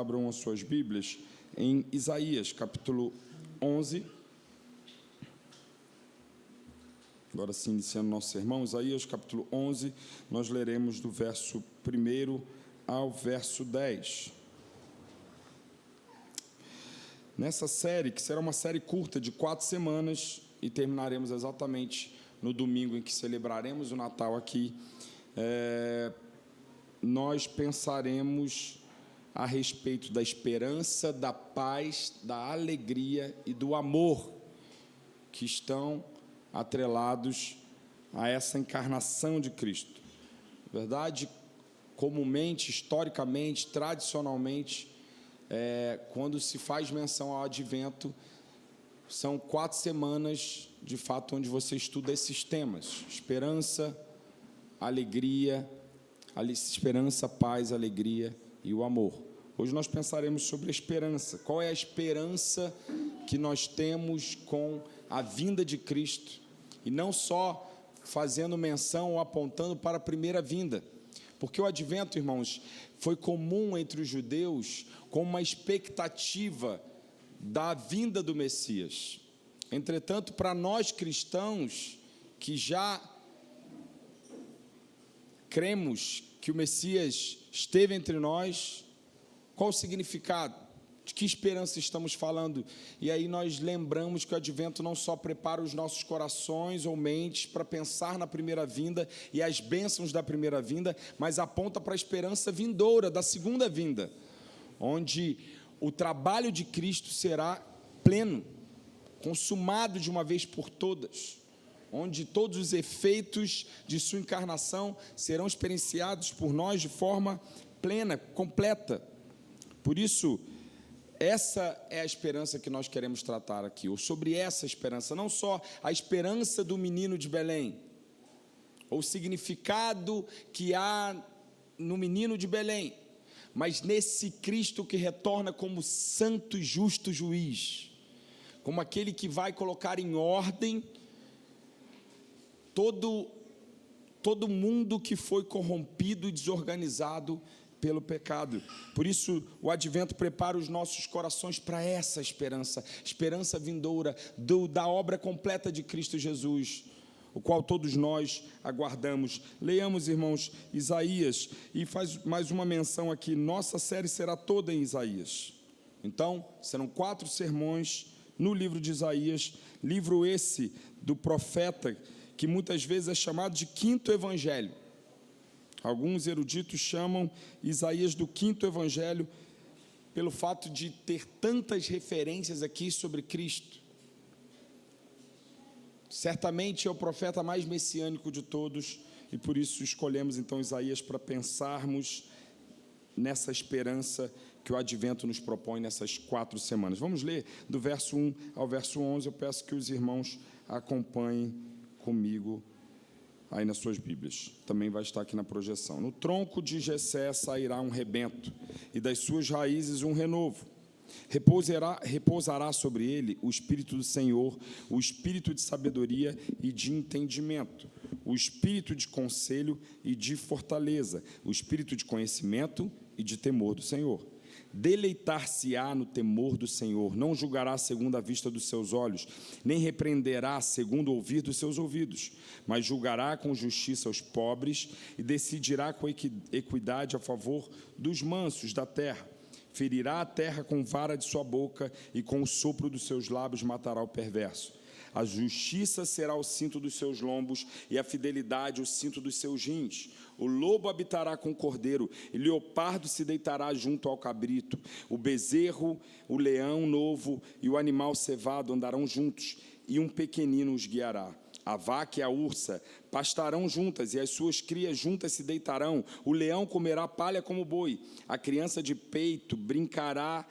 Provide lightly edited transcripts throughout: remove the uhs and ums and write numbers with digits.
abram as suas Bíblias em Isaías, capítulo 11. Agora sim, iniciando nosso sermão, Isaías, capítulo 11, nós leremos do verso 1 ao verso 10. Nessa série, que será uma série curta de 4 semanas, e terminaremos exatamente no domingo em que celebraremos o Natal aqui, nós pensaremos a respeito da esperança, da paz, da alegria e do amor que estão atrelados a essa encarnação de Cristo. Na verdade, comumente, historicamente, tradicionalmente, quando se faz menção ao Advento, são 4 semanas, de fato, onde você estuda esses temas: esperança, alegria, paz, alegria e o amor. Hoje nós pensaremos sobre a esperança. Qual é a esperança que nós temos com a vinda de Cristo? E não só fazendo menção ou apontando para a primeira vinda, porque o Advento, irmãos, foi comum entre os judeus com uma expectativa da vinda do Messias. Entretanto, para nós cristãos que já cremos que o Messias esteve entre nós, qual o significado? De que esperança estamos falando? E aí nós lembramos que o Advento não só prepara os nossos corações ou mentes para pensar na primeira vinda e as bênçãos da primeira vinda, mas aponta para a esperança vindoura, da segunda vinda, onde o trabalho de Cristo será pleno, consumado de uma vez por todas, onde todos os efeitos de sua encarnação serão experienciados por nós de forma plena, completa. Por isso, essa é a esperança que nós queremos tratar aqui, ou sobre essa esperança, não só a esperança do menino de Belém, ou o significado que há no menino de Belém, mas nesse Cristo que retorna como santo e justo juiz, como aquele que vai colocar em ordem todo mundo que foi corrompido e desorganizado pelo pecado. Por isso, o Advento prepara os nossos corações para essa esperança vindoura da obra completa de Cristo Jesus, o qual todos nós aguardamos. Leiamos, irmãos, Isaías, e faz mais uma menção aqui: nossa série será toda em Isaías. Então, serão 4 sermões no livro de Isaías, livro esse do profeta, que muitas vezes é chamado de quinto evangelho. Alguns eruditos chamam Isaías do quinto evangelho pelo fato de ter tantas referências aqui sobre Cristo. Certamente é o profeta mais messiânico de todos, e por isso escolhemos então Isaías para pensarmos nessa esperança que o Advento nos propõe nessas 4 semanas. Vamos ler do verso 1 ao verso 11. Eu peço que os irmãos acompanhem comigo aí nas suas Bíblias, também vai estar aqui na projeção. No tronco de Jessé sairá um rebento, e das suas raízes um renovo. Repousará sobre ele o Espírito do Senhor, o Espírito de sabedoria e de entendimento, o Espírito de conselho e de fortaleza, o Espírito de conhecimento e de temor do Senhor. Deleitar-se-á no temor do Senhor, não julgará segundo a vista dos seus olhos, nem repreenderá segundo o ouvir dos seus ouvidos, mas julgará com justiça os pobres e decidirá com equidade a favor dos mansos da terra. Ferirá a terra com vara de sua boca e com o sopro dos seus lábios matará o perverso. A justiça será o cinto dos seus lombos e a fidelidade o cinto dos seus rins. O lobo habitará com o cordeiro, e o leopardo se deitará junto ao cabrito. O bezerro, o leão novo e o animal cevado andarão juntos, e um pequenino os guiará. A vaca e a ursa pastarão juntas, e as suas crias juntas se deitarão. O leão comerá palha como boi. A criança de peito brincará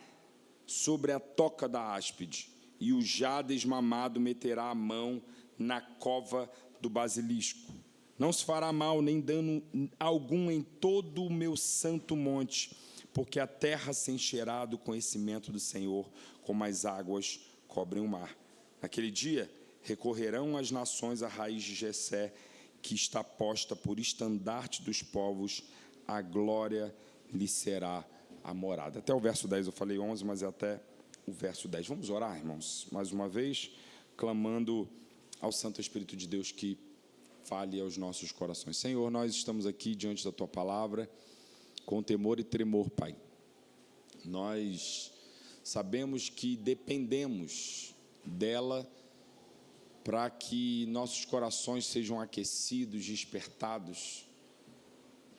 sobre a toca da áspide, e o já desmamado meterá a mão na cova do basilisco. Não se fará mal nem dano algum em todo o meu santo monte, porque a terra se encherá do conhecimento do Senhor, como as águas cobrem o mar. Naquele dia, recorrerão as nações à raiz de Jessé, que está posta por estandarte dos povos, a glória lhe será a morada. Até o verso 10, eu falei 11, mas é até o verso 10. Vamos orar, irmãos, mais uma vez, clamando ao Santo Espírito de Deus que fale aos nossos corações. Senhor, nós estamos aqui diante da Tua palavra, com temor e tremor, Pai. Nós sabemos que dependemos dela para que nossos corações sejam aquecidos, despertados.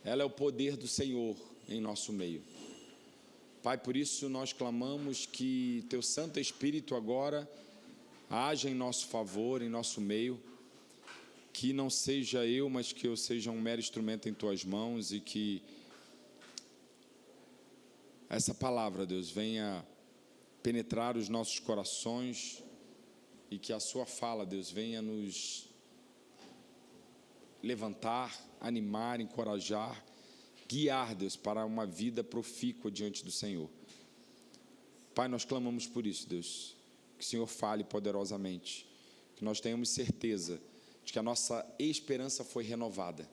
Ela é o poder do Senhor em nosso meio. Pai, por isso nós clamamos que Teu Santo Espírito agora haja em nosso favor, em nosso meio, que não seja eu, mas que eu seja um mero instrumento em Tuas mãos e que essa palavra, Deus, venha penetrar os nossos corações e que a Sua fala, Deus, venha nos levantar, animar, encorajar, guiar, Deus, para uma vida profícua diante do Senhor. Pai, nós clamamos por isso, Deus, que o Senhor fale poderosamente, que nós tenhamos certeza de que a nossa esperança foi renovada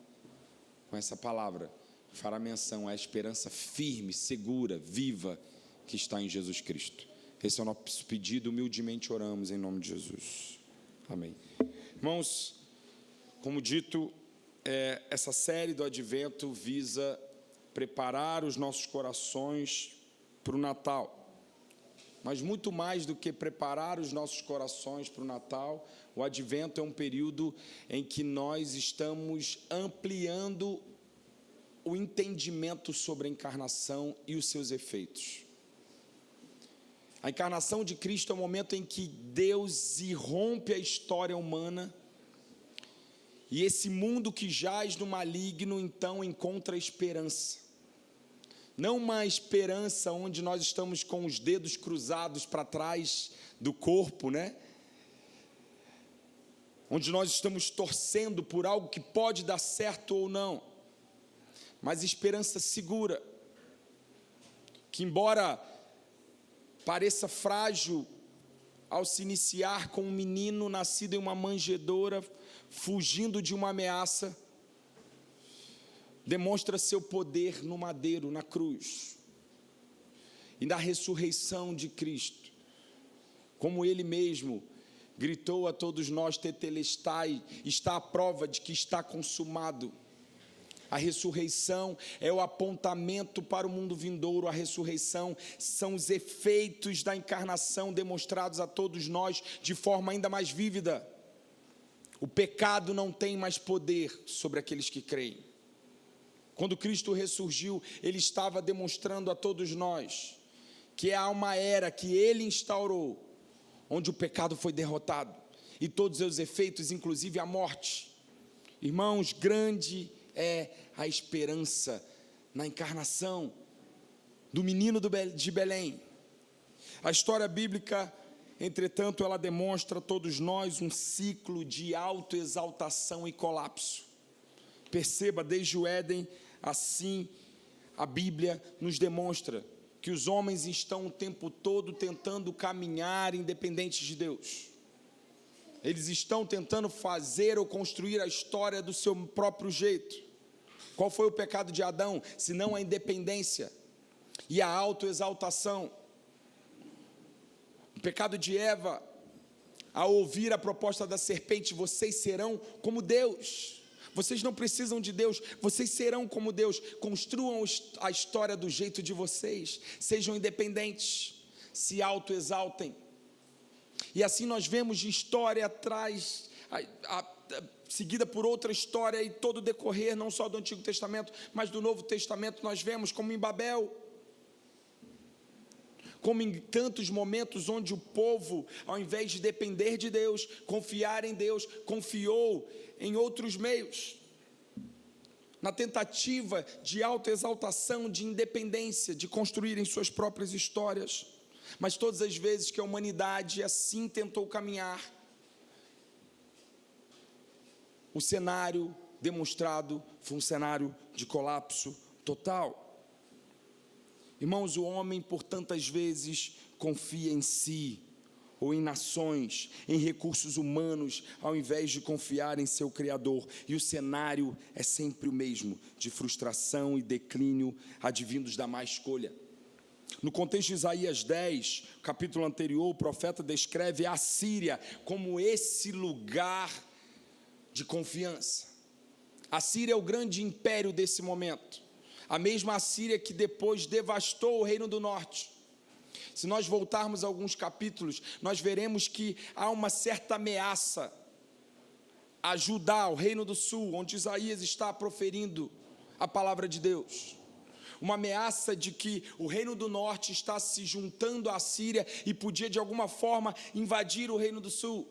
com essa palavra. Fará menção à esperança firme, segura, viva, que está em Jesus Cristo. Esse é o nosso pedido, humildemente oramos em nome de Jesus. Amém. Irmãos, como dito, essa série do Advento visa preparar os nossos corações para o Natal. Mas muito mais do que preparar os nossos corações para o Natal, o Advento é um período em que nós estamos ampliando o entendimento sobre a encarnação e os seus efeitos. A encarnação de Cristo é o momento em que Deus irrompe a história humana e esse mundo que jaz no maligno, então, encontra esperança. Não uma esperança onde nós estamos com os dedos cruzados para trás do corpo, né? Onde nós estamos torcendo por algo que pode dar certo ou não. Mas esperança segura, que embora pareça frágil ao se iniciar com um menino nascido em uma manjedoura, fugindo de uma ameaça, demonstra seu poder no madeiro, na cruz, e na ressurreição de Cristo, como Ele mesmo gritou a todos nós, tetelestai, está a prova de que está consumado. A ressurreição é o apontamento para o mundo vindouro. A ressurreição são os efeitos da encarnação demonstrados a todos nós de forma ainda mais vívida. O pecado não tem mais poder sobre aqueles que creem. Quando Cristo ressurgiu, Ele estava demonstrando a todos nós que há uma era que Ele instaurou, onde o pecado foi derrotado e todos os seus efeitos, inclusive a morte. Irmãos, grande é a esperança na encarnação do menino de Belém. A história bíblica, entretanto, ela demonstra a todos nós um ciclo de autoexaltação e colapso. Perceba, desde o Éden, assim a Bíblia nos demonstra que os homens estão o tempo todo tentando caminhar independentes de Deus. Eles estão tentando fazer ou construir a história do seu próprio jeito. Qual foi o pecado de Adão? Senão a independência e a autoexaltação. O pecado de Eva, ao ouvir a proposta da serpente, vocês serão como Deus. Vocês não precisam de Deus, vocês serão como Deus. Construam a história do jeito de vocês. Sejam independentes, se autoexaltem. E assim nós vemos de história atrás, seguida por outra história, e todo o decorrer, não só do Antigo Testamento, mas do Novo Testamento, nós vemos como em Babel, como em tantos momentos onde o povo, ao invés de depender de Deus, confiar em Deus, confiou em outros meios, na tentativa de autoexaltação, de independência, de construírem suas próprias histórias. Mas todas as vezes que a humanidade assim tentou caminhar, o cenário demonstrado foi um cenário de colapso total. Irmãos, o homem por tantas vezes confia em si, ou em nações, em recursos humanos, ao invés de confiar em seu Criador. E o cenário é sempre o mesmo, de frustração e declínio advindos da má escolha. No contexto de Isaías 10, capítulo anterior, o profeta descreve a Síria como esse lugar de confiança. A Síria é o grande império desse momento, a mesma Assíria que depois devastou o reino do norte. Se nós voltarmos a alguns capítulos, nós veremos que há uma certa ameaça a Judá, o reino do sul, onde Isaías está proferindo a palavra de Deus. Uma ameaça de que o reino do norte está se juntando à Síria e podia de alguma forma invadir o reino do sul.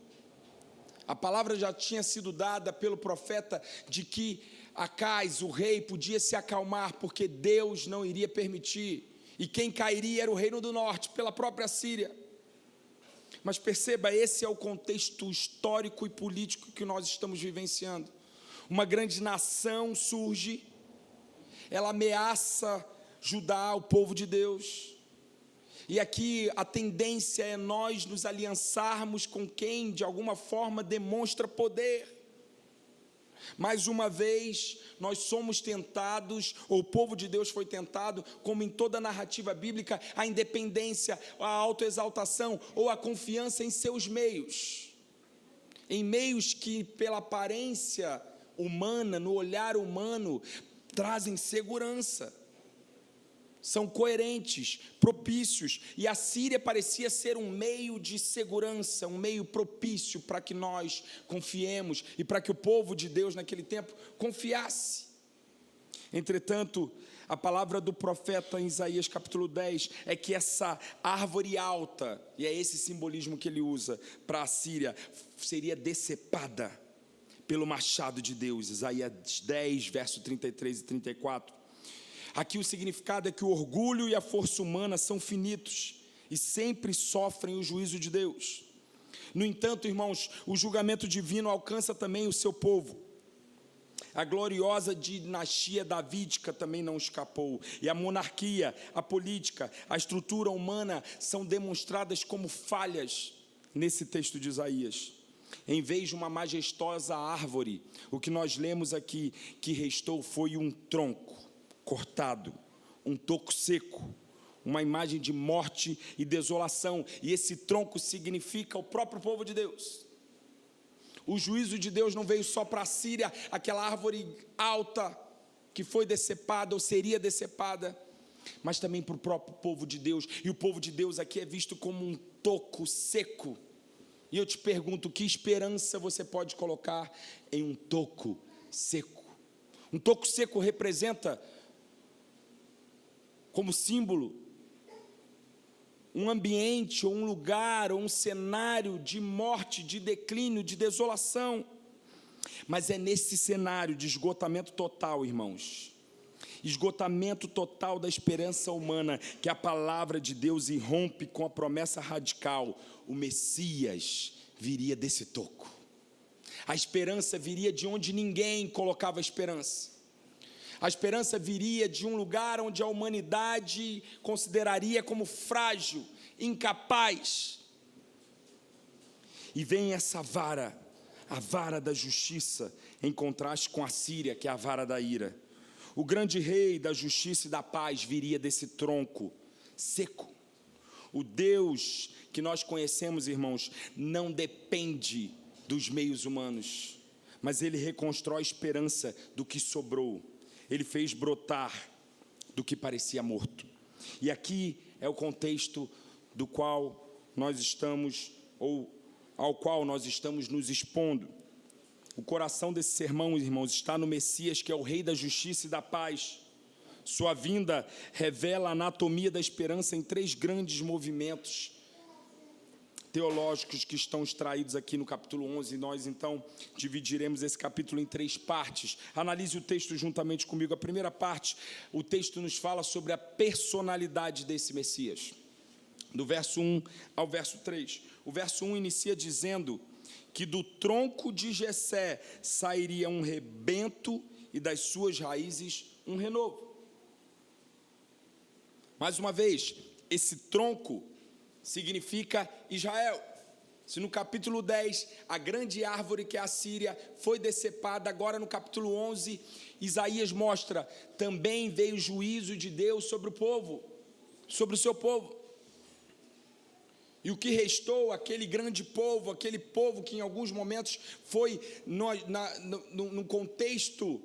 A palavra já tinha sido dada pelo profeta de que Acais, o rei, podia se acalmar porque Deus não iria permitir, e quem cairia era o reino do norte, pela própria Síria. Mas perceba, esse é o contexto histórico e político que nós estamos vivenciando. Uma grande nação surge, ela ameaça Judá, o povo de Deus, e aqui a tendência é nós nos aliançarmos com quem de alguma forma demonstra poder. Mais uma vez, nós somos tentados, ou o povo de Deus foi tentado, como em toda a narrativa bíblica, a independência, a autoexaltação ou a confiança em seus meios, em meios que pela aparência humana, no olhar humano, trazem segurança, são coerentes, propícios, e a Síria parecia ser um meio de segurança, um meio propício para que nós confiemos e para que o povo de Deus naquele tempo confiasse. Entretanto, a palavra do profeta em Isaías capítulo 10 é que essa árvore alta, e é esse simbolismo que ele usa para a Síria, seria decepada pelo machado de Deus. Isaías 10, verso 33 e 34. Aqui o significado é que o orgulho e a força humana são finitos e sempre sofrem o juízo de Deus. No entanto, irmãos, o julgamento divino alcança também o seu povo. A gloriosa dinastia davídica também não escapou. E a monarquia, a política, a estrutura humana são demonstradas como falhas nesse texto de Isaías. Em vez de uma majestosa árvore, o que nós lemos aqui que restou foi um tronco cortado, um toco seco, uma imagem de morte e desolação, e esse tronco significa o próprio povo de Deus. O juízo de Deus não veio só para a Síria, aquela árvore alta que foi decepada ou seria decepada, mas também para o próprio povo de Deus, e o povo de Deus aqui é visto como um toco seco. E eu te pergunto, que esperança você pode colocar em um toco seco? Um toco seco representa, como símbolo, um ambiente, ou um lugar, ou um cenário de morte, de declínio, de desolação. Mas é nesse cenário de esgotamento total, irmãos, esgotamento total da esperança humana, que a palavra de Deus irrompe com a promessa radical: o Messias viria desse toco. A esperança viria de onde ninguém colocava esperança. A esperança viria de um lugar onde a humanidade consideraria como frágil, incapaz. E vem essa vara, a vara da justiça, em contraste com a Síria, que é a vara da ira. O grande rei da justiça e da paz viria desse tronco seco. O Deus que nós conhecemos, irmãos, não depende dos meios humanos, mas Ele reconstrói a esperança do que sobrou. Ele fez brotar do que parecia morto. E aqui é o contexto do qual nós estamos, ou ao qual nós estamos nos expondo. O coração desse sermão, irmãos, está no Messias, que é o Rei da justiça e da paz. Sua vinda revela a anatomia da esperança em 3 grandes movimentos teológicos que estão extraídos aqui no capítulo 11. Nós, então, dividiremos esse capítulo em 3 partes. Analise o texto juntamente comigo. A primeira parte, o texto nos fala sobre a personalidade desse Messias, do verso 1 ao verso 3. O verso 1 inicia dizendo que do tronco de Jessé sairia um rebento e das suas raízes um renovo. Mais uma vez, esse tronco significa Israel. Se no capítulo 10, a grande árvore que é a Síria foi decepada, agora no capítulo 11, Isaías mostra, também veio o juízo de Deus sobre o povo. sobre o seu povo. E o que restou, aquele grande povo, aquele povo que em alguns momentos foi num contexto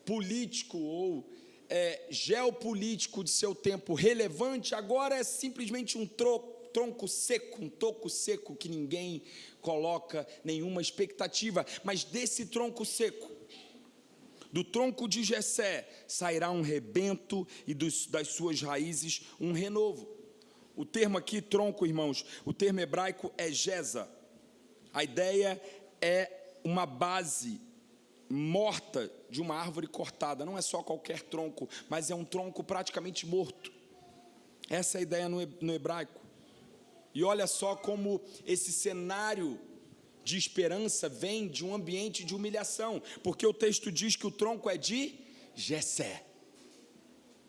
político ou geopolítico de seu tempo relevante, agora é simplesmente um tronco seco, um toco seco que ninguém coloca nenhuma expectativa. Mas desse tronco seco, do tronco de Jessé, sairá um rebento e das suas raízes um renovo. O termo aqui, tronco, irmãos, o termo hebraico é jeza. A ideia é uma base morta de uma árvore cortada. Não é só qualquer tronco, mas é um tronco praticamente morto. Essa é a ideia no hebraico. E olha só como esse cenário de esperança vem de um ambiente de humilhação, porque o texto diz que o tronco é de Jessé.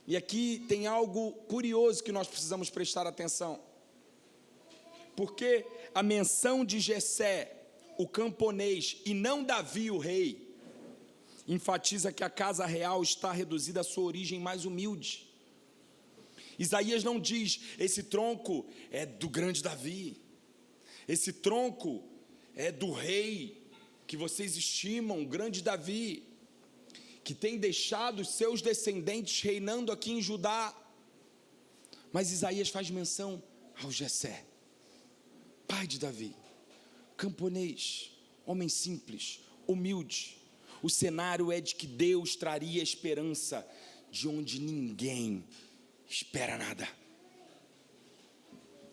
E aqui tem algo curioso que nós precisamos prestar atenção, porque a menção de Jessé, o camponês, e não Davi, o rei, enfatiza que a casa real está reduzida à sua origem mais humilde. Isaías não diz, esse tronco é do grande Davi, esse tronco é do rei que vocês estimam, o grande Davi, que tem deixado os seus descendentes reinando aqui em Judá. Mas Isaías faz menção ao Jessé, pai de Davi, camponês, homem simples, humilde. O cenário é de que Deus traria esperança de onde ninguém espera nada,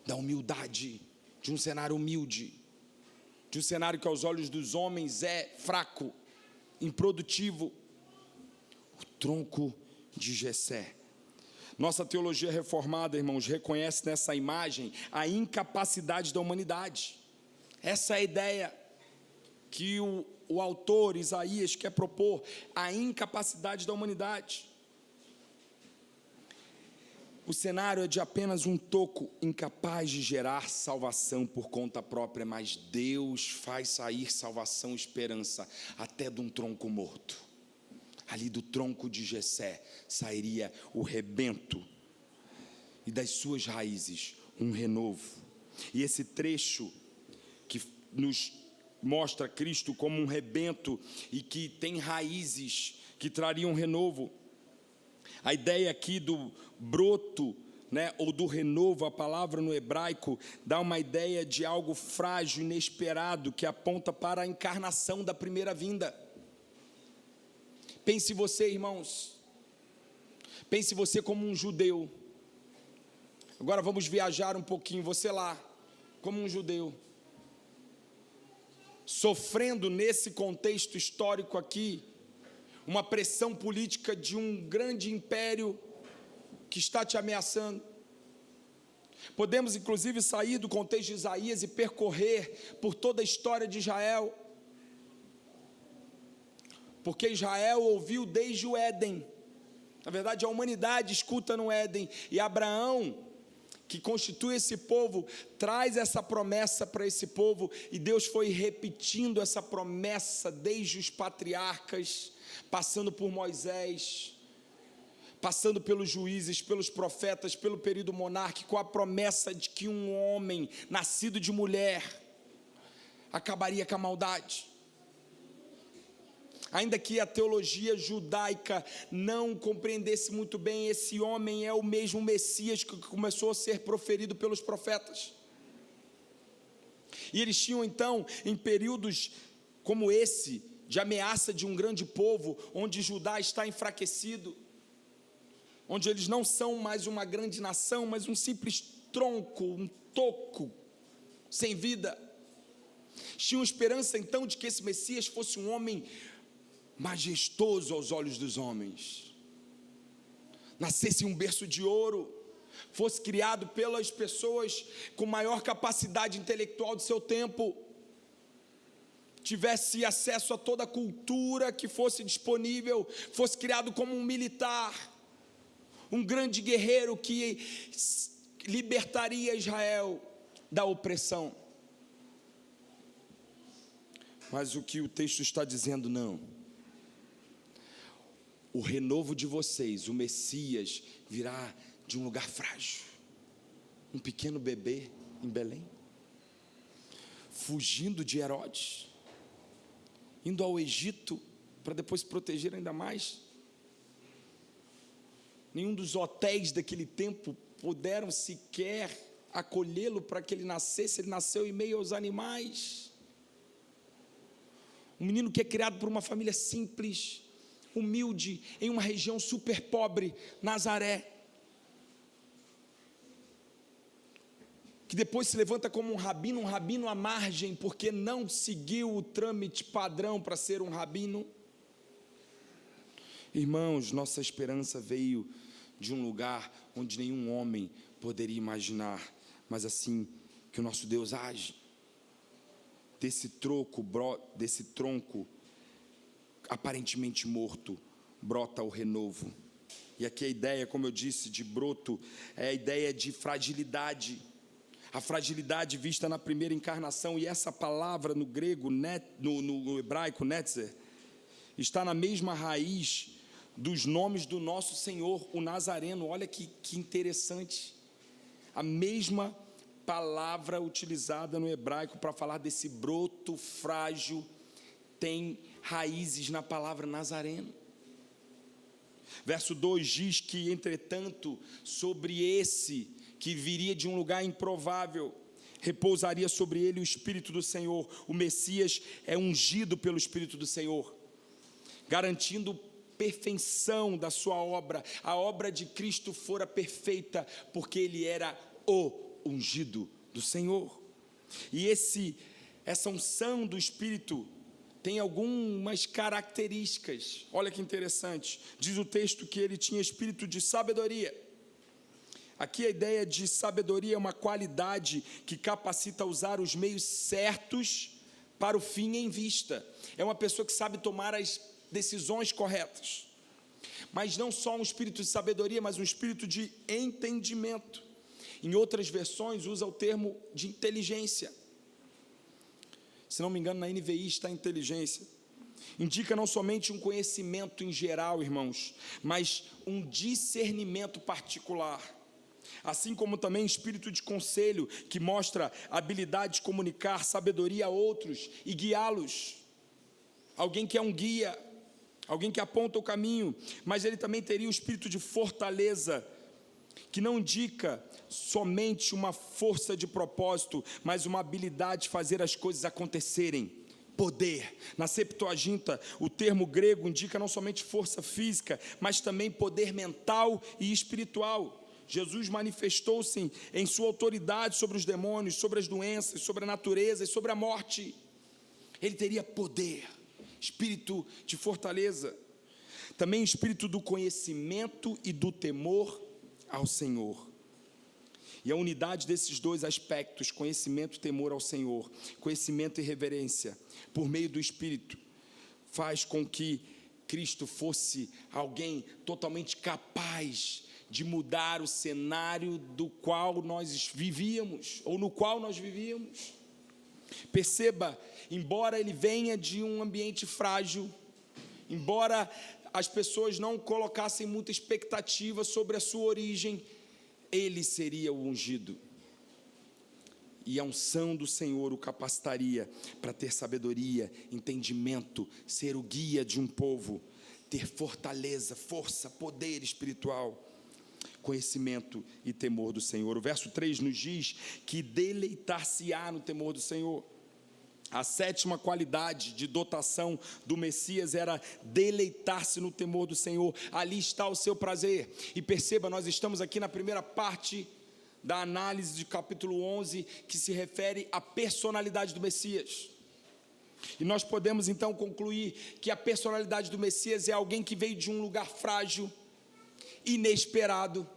da humildade, de um cenário humilde, de um cenário que aos olhos dos homens é fraco, improdutivo. O tronco de Jessé. Nossa teologia reformada, irmãos, reconhece nessa imagem a incapacidade da humanidade. Essa é a ideia que o autor Isaías quer propor, a incapacidade da humanidade. O cenário é de apenas um toco incapaz de gerar salvação por conta própria, mas Deus faz sair salvação e esperança até de um tronco morto. Ali do tronco de Jessé sairia o rebento e das suas raízes um renovo. E esse trecho que nos mostra Cristo como um rebento e que tem raízes que trariam renovo. A ideia aqui do broto, ou do renovo, a palavra no hebraico dá uma ideia de algo frágil, inesperado, que aponta para a encarnação da primeira vinda. Pense você, irmãos, pense você como um judeu. Agora vamos viajar um pouquinho, você lá, como um judeu, sofrendo nesse contexto histórico aqui, uma pressão política de um grande império que está te ameaçando. Podemos inclusive sair do contexto de Isaías e percorrer por toda a história de Israel, porque Israel ouviu desde o Éden. Na verdade, a humanidade escuta no Éden, e Abraão, que constitui esse povo, traz essa promessa para esse povo, e Deus foi repetindo essa promessa desde os patriarcas, passando por Moisés, passando pelos juízes, pelos profetas, pelo período monárquico, a promessa de que um homem nascido de mulher acabaria com a maldade. Ainda que a teologia judaica não compreendesse muito bem, esse homem é o mesmo Messias que começou a ser proferido pelos profetas. E eles tinham então, em períodos como esse, de ameaça de um grande povo, onde Judá está enfraquecido, onde eles não são mais uma grande nação, mas um simples tronco, um toco, sem vida. Tinham esperança então de que esse Messias fosse um homem majestoso aos olhos dos homens, nascesse em um berço de ouro, fosse criado pelas pessoas com maior capacidade intelectual de seu tempo, tivesse acesso a toda a cultura que fosse disponível, fosse criado como um militar, um grande guerreiro que libertaria Israel da opressão. Mas o que o texto está dizendo, não. O renovo de vocês, o Messias, virá de um lugar frágil, um pequeno bebê em Belém, fugindo de Herodes, indo ao Egito para depois se proteger ainda mais. Nenhum dos hotéis daquele tempo puderam sequer acolhê-lo para que ele nascesse. Ele nasceu em meio aos animais. Um menino que é criado por uma família simples, humilde, em uma região super pobre, Nazaré, que depois se levanta como um rabino à margem, porque não seguiu o trâmite padrão para ser um rabino. Irmãos, nossa esperança veio de um lugar onde nenhum homem poderia imaginar, mas assim que o nosso Deus age. Desse tronco aparentemente morto, brota o renovo. E aqui a ideia, como eu disse, de broto, é a ideia de fragilidade. A fragilidade vista na primeira encarnação, e essa palavra no grego, no hebraico, netzer, está na mesma raiz dos nomes do nosso Senhor, o Nazareno. Olha que interessante, a mesma palavra utilizada no hebraico para falar desse broto frágil, tem raízes na palavra Nazareno. Verso 2 diz que, entretanto, sobre esse que viria de um lugar improvável, repousaria sobre ele o Espírito do Senhor. O Messias é ungido pelo Espírito do Senhor, garantindo perfeição da sua obra. A obra de Cristo fora perfeita, porque ele era o ungido do Senhor. E essa unção do Espírito tem algumas características. Olha que interessante, diz o texto que ele tinha espírito de sabedoria. Aqui a ideia de sabedoria é uma qualidade que capacita a usar os meios certos para o fim em vista. É uma pessoa que sabe tomar as decisões corretas. Mas não só um espírito de sabedoria, mas um espírito de entendimento. Em outras versões usa o termo de inteligência. Se não me engano, na NVI está inteligência. Indica não somente um conhecimento em geral, irmãos, mas um discernimento particular. Assim como também espírito de conselho, que mostra habilidade de comunicar sabedoria a outros e guiá-los. Alguém que é um guia, alguém que aponta o caminho. Mas ele também teria o espírito de fortaleza, que não indica somente uma força de propósito, mas uma habilidade de fazer as coisas acontecerem. Poder. Na Septuaginta, o termo grego indica não somente força física, mas também poder mental e espiritual. Jesus manifestou-se em sua autoridade sobre os demônios, sobre as doenças, sobre a natureza e sobre a morte. Ele teria poder, espírito de fortaleza, também espírito do conhecimento e do temor ao Senhor. E a unidade desses dois aspectos, conhecimento e temor ao Senhor, conhecimento e reverência, por meio do Espírito, faz com que Cristo fosse alguém totalmente capaz de mudar o cenário do qual nós vivíamos, ou no qual nós vivíamos. Perceba, embora ele venha de um ambiente frágil, embora as pessoas não colocassem muita expectativa sobre a sua origem, ele seria o ungido. E a unção do Senhor o capacitaria para ter sabedoria, entendimento, ser o guia de um povo, ter fortaleza, força, poder espiritual, conhecimento e temor do Senhor. O verso 3 nos diz que deleitar-se-á no temor do Senhor. A sétima qualidade de dotação do Messias era deleitar-se no temor do Senhor. Ali está o seu prazer. E perceba, nós estamos aqui na primeira parte da análise de capítulo 11, que se refere à personalidade do Messias. E nós podemos então concluir que a personalidade do Messias é alguém que veio de um lugar frágil, inesperado,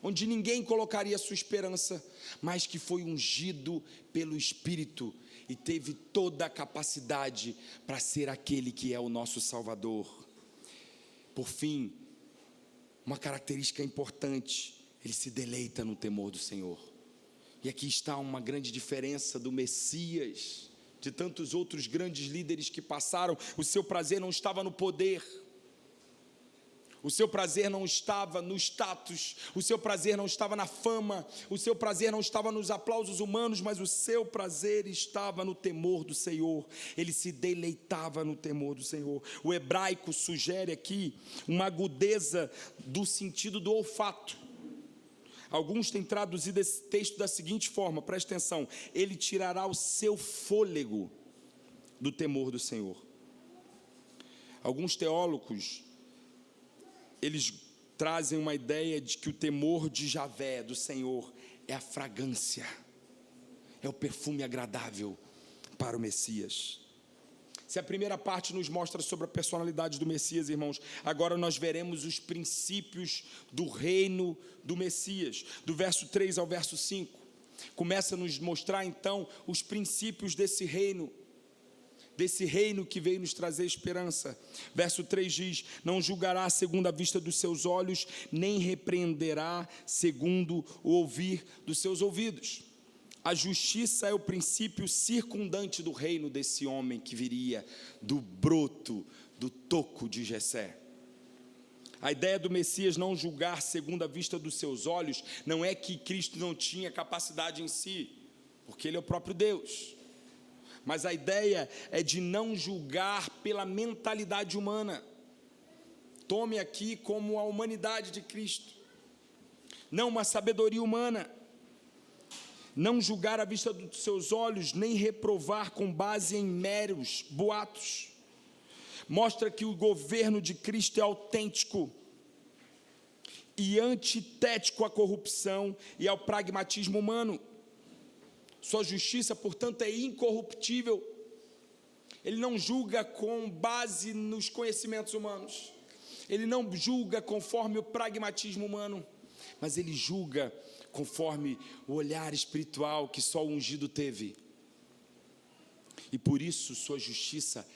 onde ninguém colocaria sua esperança, mas que foi ungido pelo Espírito e teve toda a capacidade para ser aquele que é o nosso Salvador. Por fim, uma característica importante, ele se deleita no temor do Senhor. E aqui está uma grande diferença do Messias, de tantos outros grandes líderes que passaram. O seu prazer não estava no poder. O seu prazer não estava no status, o seu prazer não estava na fama, o seu prazer não estava nos aplausos humanos, mas o seu prazer estava no temor do Senhor. Ele se deleitava no temor do Senhor. O hebraico sugere aqui uma agudeza do sentido do olfato. Alguns têm traduzido esse texto da seguinte forma, presta atenção: ele tirará o seu fôlego do temor do Senhor. Alguns teólogos, eles trazem uma ideia de que o temor de Javé, do Senhor, é a fragrância, é o perfume agradável para o Messias. Se a primeira parte nos mostra sobre a personalidade do Messias, irmãos, agora nós veremos os princípios do reino do Messias. Do verso 3 ao verso 5, começa a nos mostrar então os princípios desse reino que veio nos trazer esperança. Verso 3 diz: não julgará segundo a vista dos seus olhos, nem repreenderá segundo o ouvir dos seus ouvidos. A justiça é o princípio circundante do reino desse homem que viria do broto, do toco de Jessé. A ideia do Messias não julgar segundo a vista dos seus olhos não é que Cristo não tinha capacidade em si, porque Ele é o próprio Deus. Mas a ideia é de não julgar pela mentalidade humana. Tome aqui como a humanidade de Cristo, não uma sabedoria humana. Não julgar à vista dos seus olhos, nem reprovar com base em meros boatos. Mostra que o governo de Cristo é autêntico e antitético à corrupção e ao pragmatismo humano. Sua justiça, portanto, é incorruptível. Ele não julga com base nos conhecimentos humanos. Ele não julga conforme o pragmatismo humano, mas ele julga conforme o olhar espiritual que só o ungido teve. E por isso sua justiça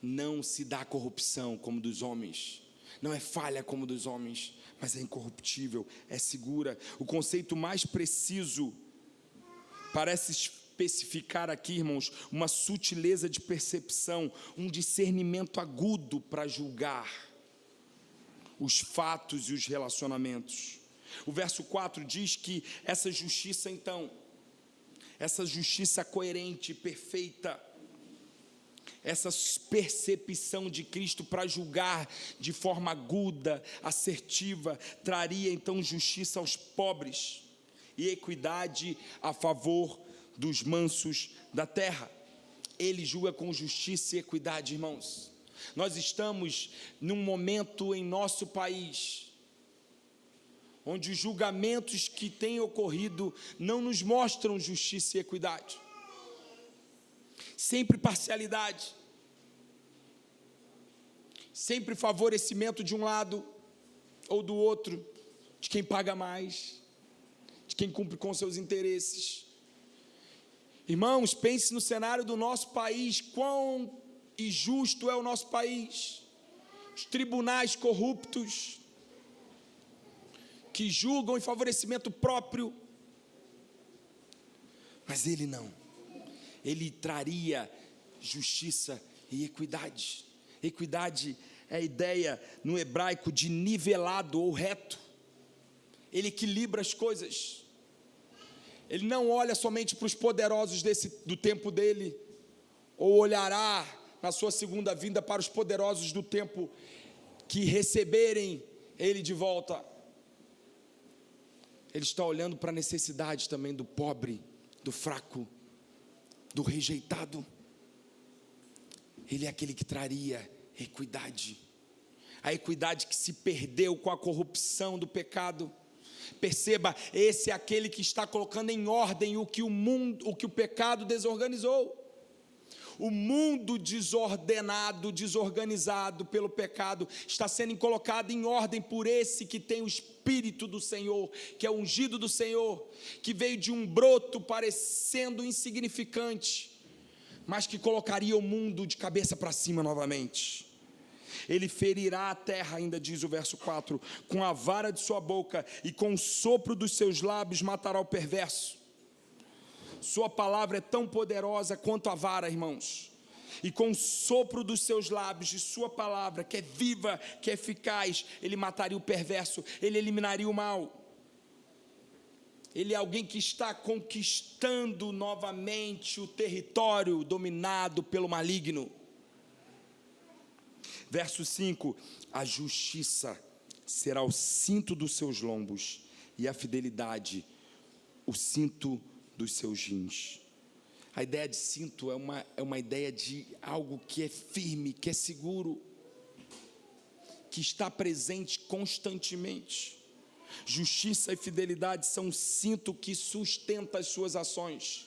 não se dá corrupção como dos homens, não é falha como dos homens, mas é incorruptível, é segura. O conceito mais preciso parece especificar aqui, irmãos, uma sutileza de percepção, um discernimento agudo para julgar os fatos e os relacionamentos. O verso 4 diz que essa justiça, então, essa justiça coerente, perfeita, essa percepção de Cristo para julgar de forma aguda, assertiva, traria então justiça aos pobres e equidade a favor dos mansos da terra. Ele julga com justiça e equidade, irmãos. Nós estamos num momento em nosso país onde os julgamentos que têm ocorrido não nos mostram justiça e equidade, sempre parcialidade, sempre favorecimento de um lado ou do outro, de quem paga mais, de quem cumpre com seus interesses. Irmãos, pense no cenário do nosso país, quão injusto é o nosso país, os tribunais corruptos, que julgam em favorecimento próprio, mas ele não, ele traria justiça e equidade. Equidade é a ideia no hebraico de nivelado ou reto, ele equilibra as coisas, ele não olha somente para os poderosos do tempo dele, ou olhará na sua segunda vinda para os poderosos do tempo que receberem ele de volta. Ele está olhando para a necessidade também do pobre, do fraco, do rejeitado. Ele é aquele que traria equidade, a equidade que se perdeu com a corrupção do pecado. Perceba, esse é aquele que está colocando em ordem o que o pecado desorganizou. O mundo desordenado, desorganizado pelo pecado, está sendo colocado em ordem por esse que tem o Espírito do Senhor, que é o ungido do Senhor, que veio de um broto parecendo insignificante, mas que colocaria o mundo de cabeça para cima novamente. Ele ferirá a terra, ainda diz o verso 4, com a vara de sua boca, e com o sopro dos seus lábios matará o perverso. Sua palavra é tão poderosa quanto a vara, irmãos. e com o sopro dos seus lábios, de sua palavra, que é viva, que é eficaz, ele mataria o perverso, ele eliminaria o mal. Ele é alguém que está conquistando novamente o território dominado pelo maligno. Verso 5: a justiça será o cinto dos seus lombos, e a fidelidade o cinto dos seus rins. A ideia de cinto é uma ideia de algo que é firme, que é seguro, que está presente constantemente. Justiça e fidelidade são um cinto que sustenta as suas ações.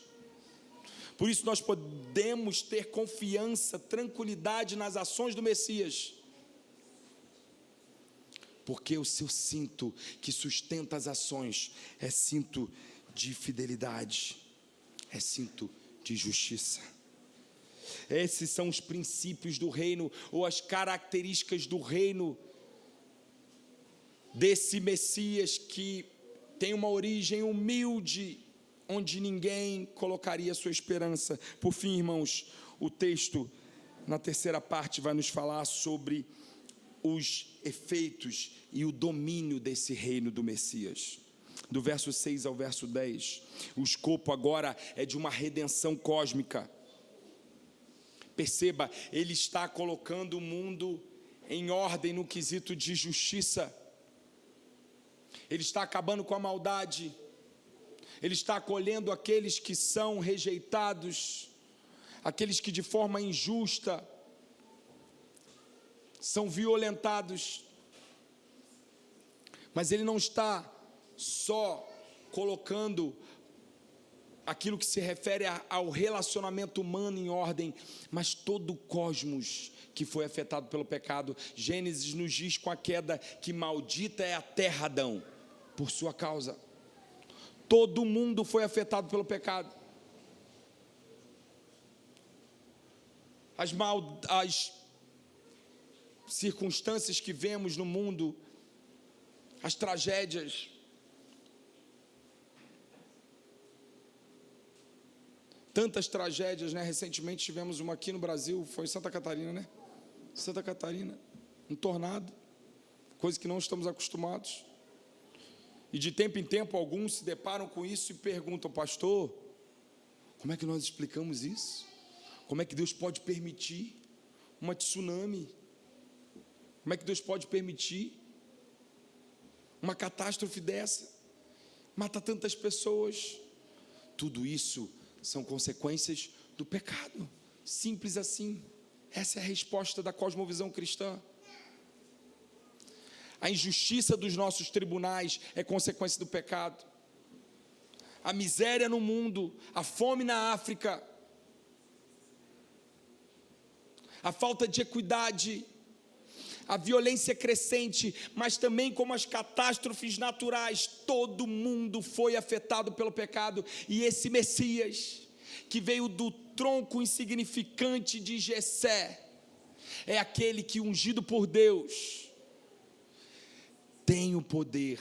Por isso nós podemos ter confiança, tranquilidade nas ações do Messias, porque o seu cinto que sustenta as ações é cinto de fidelidade, é cinto de justiça. Esses são os princípios do reino, ou as características do reino desse Messias que tem uma origem humilde, onde ninguém colocaria sua esperança. Por fim, irmãos, o texto na terceira parte vai nos falar sobre os efeitos e o domínio desse reino do Messias. Do verso 6 ao verso 10, o escopo agora é de uma redenção cósmica. Perceba, ele está colocando o mundo em ordem no quesito de justiça. Ele está acabando com a maldade. Ele está acolhendo aqueles que são rejeitados, aqueles que de forma injusta são violentados. Mas ele não está só colocando aquilo que se refere ao relacionamento humano em ordem, mas todo o cosmos que foi afetado pelo pecado. Gênesis nos diz com a queda que maldita é a terra, Adão, por sua causa. Todo mundo foi afetado pelo pecado. As circunstâncias que vemos no mundo, as tragédias, tantas tragédias, né? Recentemente tivemos uma aqui no Brasil, foi em Santa Catarina, né? Santa Catarina, um tornado, coisa que não estamos acostumados. E de tempo em tempo alguns se deparam com isso e perguntam: pastor, como é que nós explicamos isso? Como é que Deus pode permitir uma tsunami? Como é que Deus pode permitir uma catástrofe dessa? Mata tantas pessoas. Tudo isso são consequências do pecado. Simples assim. Essa é a resposta da cosmovisão cristã. A injustiça dos nossos tribunais é consequência do pecado. A miséria no mundo, a fome na África, a falta de equidade, a violência crescente, mas também como as catástrofes naturais, todo mundo foi afetado pelo pecado. E esse Messias, que veio do tronco insignificante de Jessé, é aquele que, ungido por Deus, tem o poder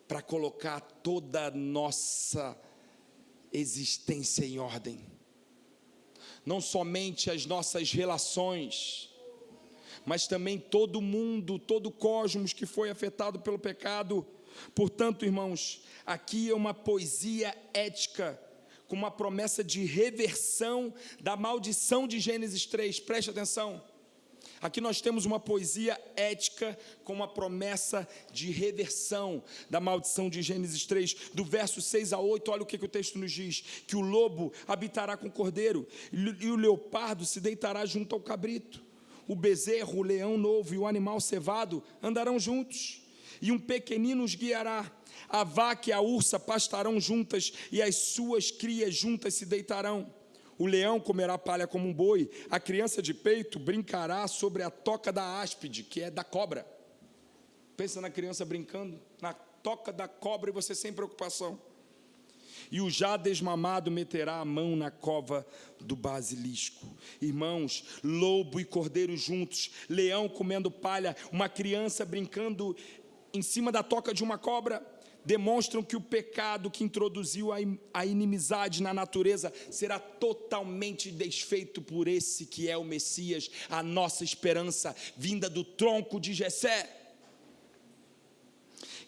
para colocar toda a nossa existência em ordem. Não somente as nossas relações, mas também todo mundo, todo o cosmos que foi afetado pelo pecado. Portanto, irmãos, aqui é uma poesia ética, com uma promessa de reversão da maldição de Gênesis 3, preste atenção. Aqui nós temos uma poesia ética com uma promessa de reversão da maldição de Gênesis 3, do verso 6 a 8, olha o que o texto nos diz: que o lobo habitará com o cordeiro, e o leopardo se deitará junto ao cabrito, o bezerro, o leão novo e o animal cevado andarão juntos, e um pequenino os guiará. A vaca e a ursa pastarão juntas, e as suas crias juntas se deitarão. O leão comerá palha como um boi, a criança de peito brincará sobre a toca da áspide, que é da cobra. Pensa na criança brincando na toca da cobra e você sem preocupação. E o já desmamado meterá a mão na cova do basilisco. Irmãos, lobo e cordeiro juntos, leão comendo palha, uma criança brincando em cima da toca de uma cobra. demonstram que o pecado que introduziu a inimizade na natureza será totalmente desfeito por esse que é o Messias, a nossa esperança, vinda do tronco de Jessé.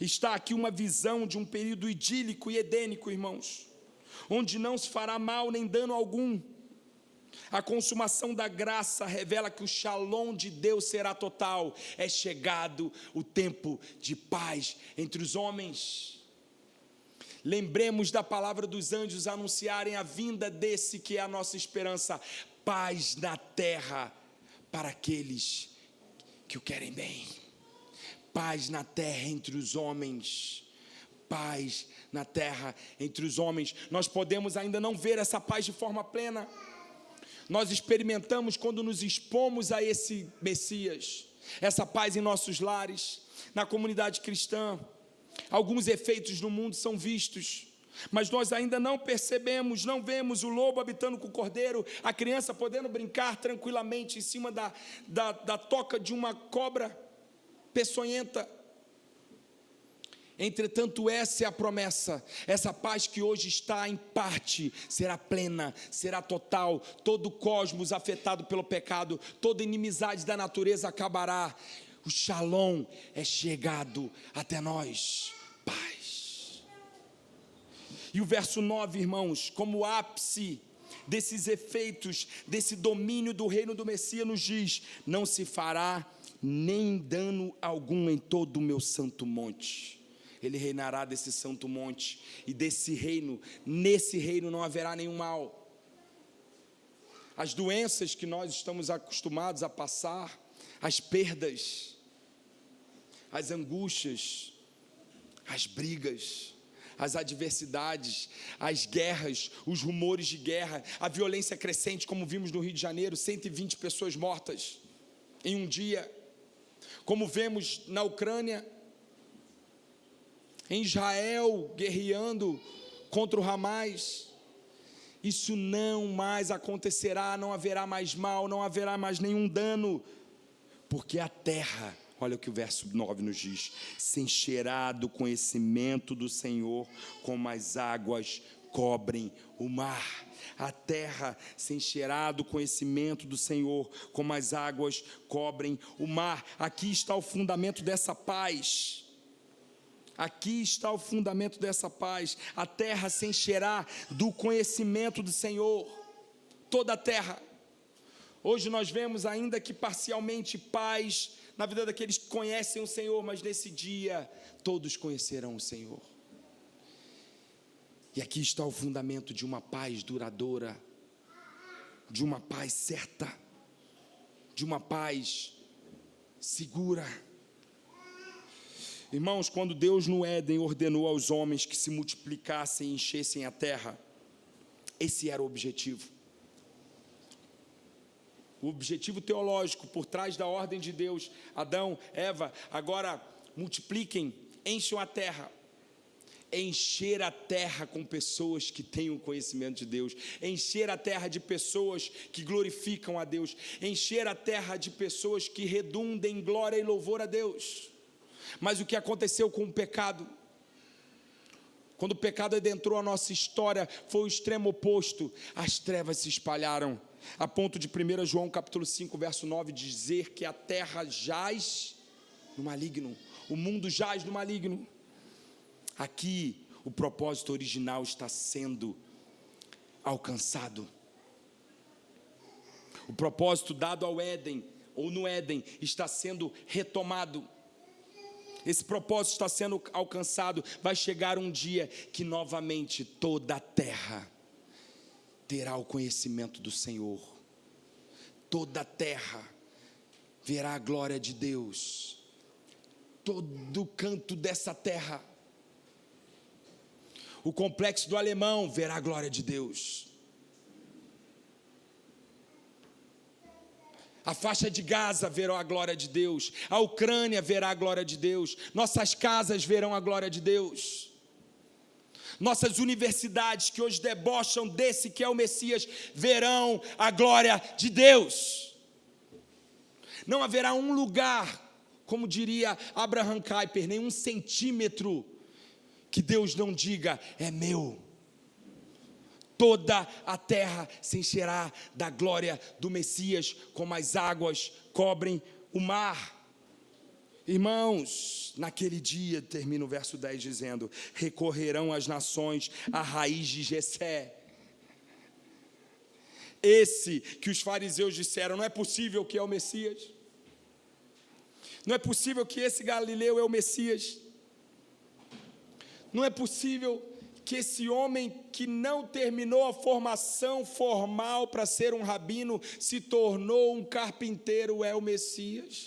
Está aqui uma visão de um período idílico e edênico, irmãos, onde não se fará mal nem dano algum. A consumação da graça revela que o shalom de Deus será total. É chegado o tempo de paz entre os homens. Lembremos da palavra dos anjos anunciarem a vinda desse que é a nossa esperança. Paz na terra para aqueles que o querem bem. Paz na terra entre os homens. Paz na terra entre os homens. Nós podemos ainda não ver essa paz de forma plena. Nós experimentamos quando nos expomos a esse Messias, essa paz em nossos lares, na comunidade cristã. Alguns efeitos no mundo são vistos, mas nós ainda não percebemos, não vemos o lobo habitando com o cordeiro, a criança podendo brincar tranquilamente em cima da toca de uma cobra peçonhenta. Entretanto, essa é a promessa, essa paz que hoje está em parte, será plena, será total. Todo o cosmos afetado pelo pecado, toda inimizade da natureza acabará. O shalom é chegado até nós, paz. E o verso 9, irmãos, como ápice desses efeitos, desse domínio do reino do Messias, nos diz: não se fará nem dano algum em todo o meu santo monte. Ele reinará desse santo monte, e desse reino, nesse reino não haverá nenhum mal. As doenças que nós estamos acostumados a passar, as perdas, as angústias, as brigas, as adversidades, as guerras, os rumores de guerra, a violência crescente, como vimos no Rio de Janeiro, 120 pessoas mortas em um dia, como vemos na Ucrânia, em Israel, guerreando contra o Hamas. Isso não mais acontecerá, não haverá mais mal, não haverá mais nenhum dano, porque a terra, olha o que o verso 9 nos diz: se encherá do conhecimento do Senhor, como as águas cobrem o mar. A terra se encherá do conhecimento do Senhor, como as águas cobrem o mar. Aqui está o fundamento dessa paz. Aqui está o fundamento dessa paz. A terra se encherá do conhecimento do Senhor. Toda a terra. Hoje nós vemos ainda que parcialmente paz na vida daqueles que conhecem o Senhor, mas nesse dia todos conhecerão o Senhor. E aqui está o fundamento de uma paz duradoura, de uma paz certa, de uma paz segura. Irmãos, quando Deus no Éden ordenou aos homens que se multiplicassem e enchessem a terra, esse era o objetivo. O objetivo teológico por trás da ordem de Deus: Adão, Eva, agora multipliquem, encham a terra. Encher a terra com pessoas que têm o conhecimento de Deus, encher a terra de pessoas que glorificam a Deus, encher a terra de pessoas que redundem em glória e louvor a Deus. Mas o que aconteceu com o pecado? Quando o pecado adentrou a nossa história, foi o extremo oposto. As trevas se espalharam, a ponto de 1 João capítulo 5, verso 9, dizer que a terra jaz no maligno, o mundo jaz no maligno. Aqui, o propósito original está sendo alcançado. O propósito dado ao Éden, ou no Éden, está sendo retomado. Esse propósito está sendo alcançado. Vai chegar um dia que novamente toda a terra terá o conhecimento do Senhor. Toda a terra verá a glória de Deus. Todo canto dessa terra. O complexo do Alemão verá a glória de Deus. A faixa de Gaza verá a glória de Deus. A Ucrânia verá a glória de Deus. Nossas casas verão a glória de Deus. Nossas universidades que hoje debocham desse que é o Messias verão a glória de Deus. Não haverá um lugar, como diria Abraham Kuyper, nem um centímetro que Deus não diga: é meu. Toda a terra se encherá da glória do Messias, como as águas cobrem o mar. Irmãos, naquele dia, termina o verso 10 dizendo: recorrerão as nações à raiz de Jessé. Esse que os fariseus disseram: não é possível que é o Messias. Não é possível que esse Galileu é o Messias. Não é possível que esse homem que não terminou a formação formal para ser um rabino, se tornou um carpinteiro, é o Messias.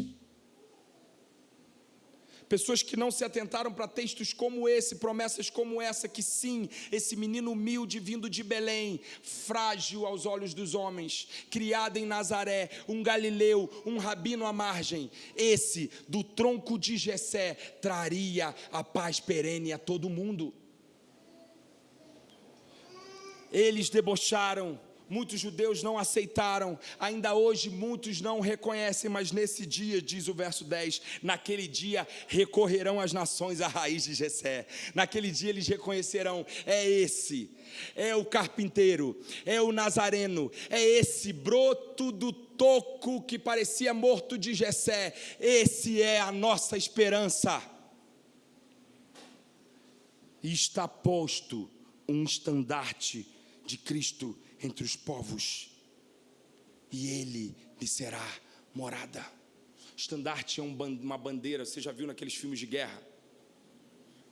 Pessoas que não se atentaram para textos como esse, promessas como essa, que sim, esse menino humilde vindo de Belém, frágil aos olhos dos homens, criado em Nazaré, um galileu, um rabino à margem, esse do tronco de Jessé traria a paz perene a todo mundo. Eles debocharam, muitos judeus não aceitaram, ainda hoje muitos não reconhecem, mas nesse dia, diz o verso 10, naquele dia recorrerão as nações à raiz de Jessé. Naquele dia eles reconhecerão: é esse, é o carpinteiro, é o nazareno, é esse broto do toco que parecia morto de Jessé. Esse é a nossa esperança. E está posto um estandarte de Cristo entre os povos, e ele lhe será morada. Estandarte é uma bandeira, você já viu naqueles filmes de guerra?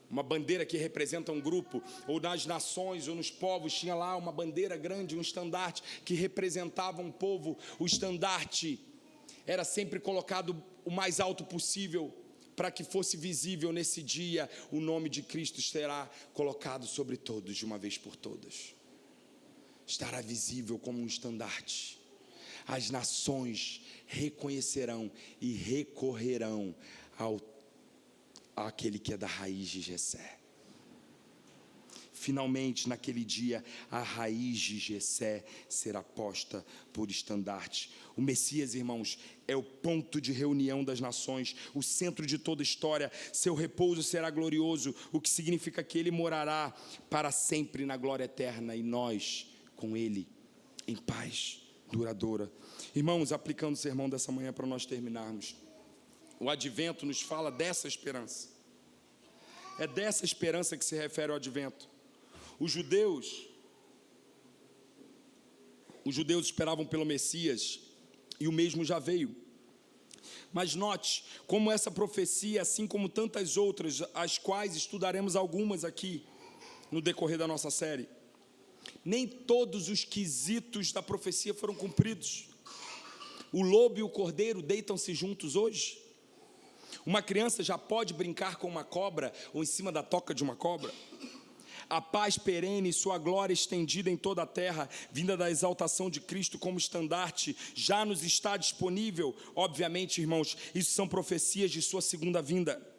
Uma bandeira que representa um grupo, ou nas nações, ou nos povos, tinha lá uma bandeira grande, um estandarte que representava um povo. O estandarte era sempre colocado o mais alto possível, para que fosse visível nesse dia. O nome de Cristo será colocado sobre todos, de uma vez por todas. Estará visível como um estandarte. As nações reconhecerão e recorrerão àquele que é da raiz de Jessé. Finalmente, naquele dia, a raiz de Jessé será posta por estandarte. O Messias, irmãos, é o ponto de reunião das nações, o centro de toda a história. Seu repouso será glorioso, o que significa que ele morará para sempre na glória eterna, e nós com ele em paz duradoura. Irmãos, aplicando o sermão dessa manhã para nós terminarmos, o advento nos fala dessa esperança. É dessa esperança que se refere ao advento. Os judeus esperavam pelo Messias, e o mesmo já veio. Mas note como essa profecia, assim como tantas outras, as quais estudaremos algumas aqui no decorrer da nossa série, nem todos os quesitos da profecia foram cumpridos. O lobo e o cordeiro deitam-se juntos hoje. Uma criança já pode brincar com uma cobra, ou em cima da toca de uma cobra. A paz perene e sua glória estendida em toda a terra, vinda da exaltação de Cristo como estandarte, já nos está disponível. Obviamente, irmãos, isso são profecias de sua segunda vinda.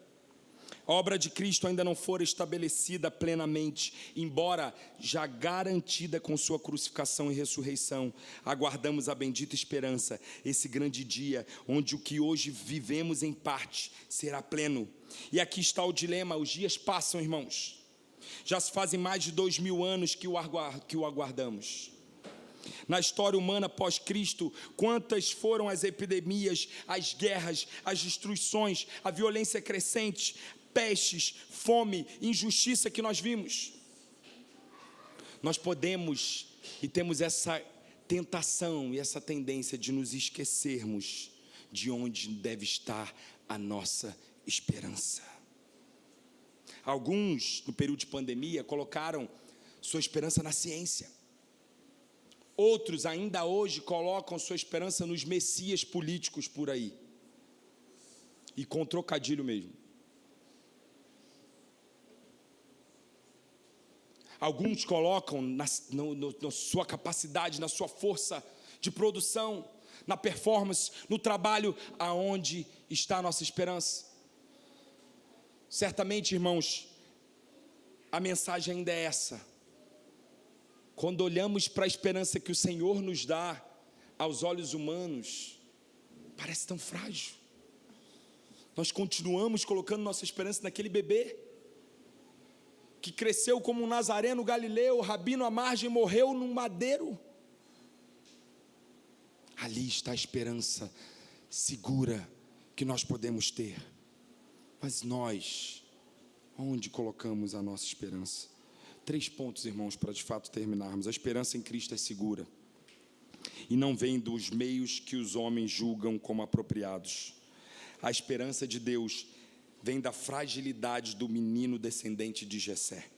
A obra de Cristo ainda não for estabelecida plenamente, embora já garantida com sua crucificação e ressurreição. Aguardamos a bendita esperança, esse grande dia, onde o que hoje vivemos em parte será pleno. E aqui está o dilema: os dias passam, irmãos. Já se fazem mais de 2000 anos que o aguardamos. Na história humana pós-Cristo, quantas foram as epidemias, as guerras, as destruições, a violência crescente, pestes, fome, injustiça que nós vimos. Nós podemos e temos essa tentação e essa tendência de nos esquecermos de onde deve estar a nossa esperança. Alguns, no período de pandemia, colocaram sua esperança na ciência. Outros, ainda hoje, colocam sua esperança nos messias políticos por aí. E com trocadilho mesmo. Alguns colocam na sua capacidade, na sua força de produção, na performance, no trabalho, aonde está a nossa esperança. Certamente, irmãos, a mensagem ainda é essa. Quando olhamos para a esperança que o Senhor nos dá, aos olhos humanos, parece tão frágil. Nós continuamos colocando nossa esperança naquele bebê. que cresceu como um nazareno galileu, rabino à margem, morreu num madeiro. Ali está a esperança segura que nós podemos ter. Mas nós, onde colocamos a nossa esperança? 3 pontos, irmãos, para de fato terminarmos. A esperança em Cristo é segura e não vem dos meios que os homens julgam como apropriados. A esperança de Deus vem da fragilidade do menino descendente de Jessé.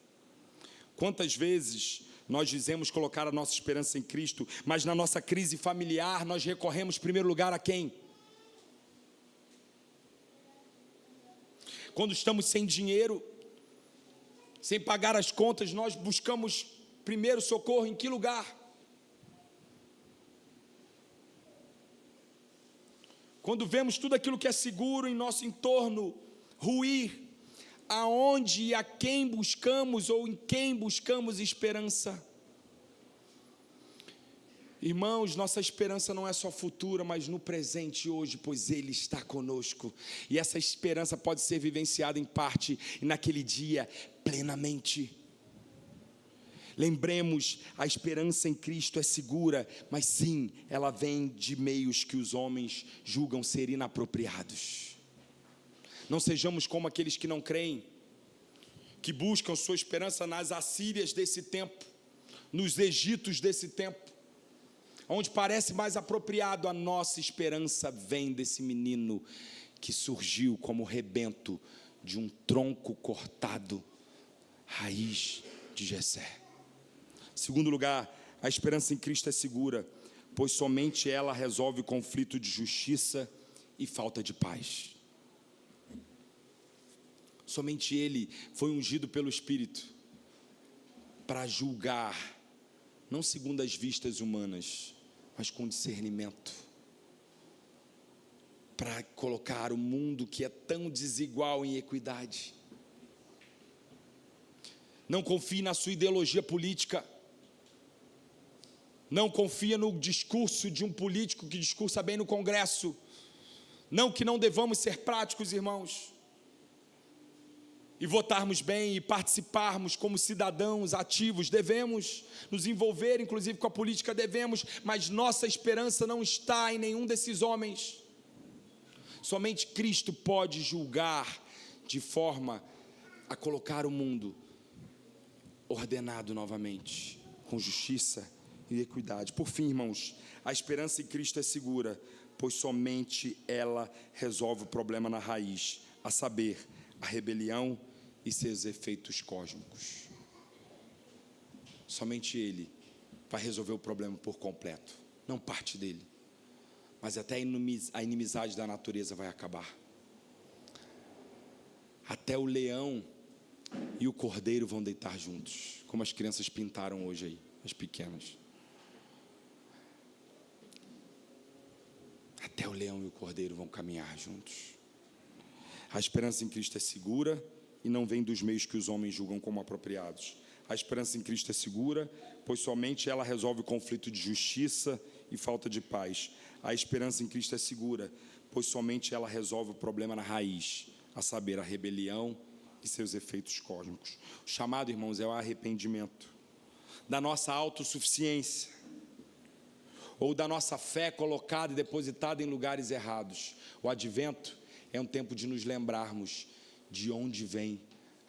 Quantas vezes nós dizemos colocar a nossa esperança em Cristo, mas na nossa crise familiar nós recorremos em primeiro lugar a quem? Quando estamos sem dinheiro, sem pagar as contas, nós buscamos primeiro socorro em que lugar? Quando vemos tudo aquilo que é seguro em nosso entorno ruir, aonde e a quem buscamos ou em quem buscamos esperança? Irmãos, nossa esperança não é só futura, mas no presente hoje, pois Ele está conosco. E essa esperança pode ser vivenciada em parte e naquele dia plenamente. Lembremos, a esperança em Cristo é segura, mas sim, ela vem de meios que os homens julgam ser inapropriados. Não sejamos como aqueles que não creem, que buscam sua esperança nas Assírias desse tempo, nos Egitos desse tempo, onde parece mais apropriado. A nossa esperança vem desse menino que surgiu como rebento de um tronco cortado, raiz de Jessé. Segundo lugar, a esperança em Cristo é segura, pois somente ela resolve o conflito de justiça e falta de paz. Somente Ele foi ungido pelo Espírito para julgar, não segundo as vistas humanas, mas com discernimento, para colocar o mundo que é tão desigual em equidade. Não confie na sua ideologia política, não confia no discurso de um político que discursa bem no Congresso. Não que não devamos ser práticos, irmãos, e votarmos bem e participarmos como cidadãos ativos, devemos nos envolver inclusive com a política, devemos, mas nossa esperança não está em nenhum desses homens. Somente Cristo pode julgar de forma a colocar o mundo ordenado novamente, com justiça e equidade. Por fim, irmãos, a esperança em Cristo é segura, pois somente ela resolve o problema na raiz, a saber, a rebelião e seus efeitos cósmicos. Somente Ele vai resolver o problema por completo, não parte dele, mas até a inimizade da natureza vai acabar. Até o leão e o cordeiro vão deitar juntos, como as crianças pintaram hoje aí, as pequenas. Até o leão e o cordeiro vão caminhar juntos. A esperança em Cristo é segura e não vem dos meios que os homens julgam como apropriados. A esperança em Cristo é segura, pois somente ela resolve o conflito de justiça e falta de paz. A esperança em Cristo é segura, pois somente ela resolve o problema na raiz, a saber, a rebelião e seus efeitos cósmicos. O chamado, irmãos, é o arrependimento da nossa autossuficiência ou da nossa fé colocada e depositada em lugares errados. O advento é um tempo de nos lembrarmos de onde vem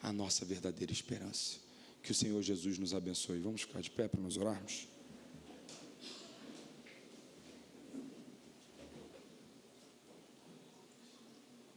a nossa verdadeira esperança. Que o Senhor Jesus nos abençoe. Vamos ficar de pé para nós orarmos?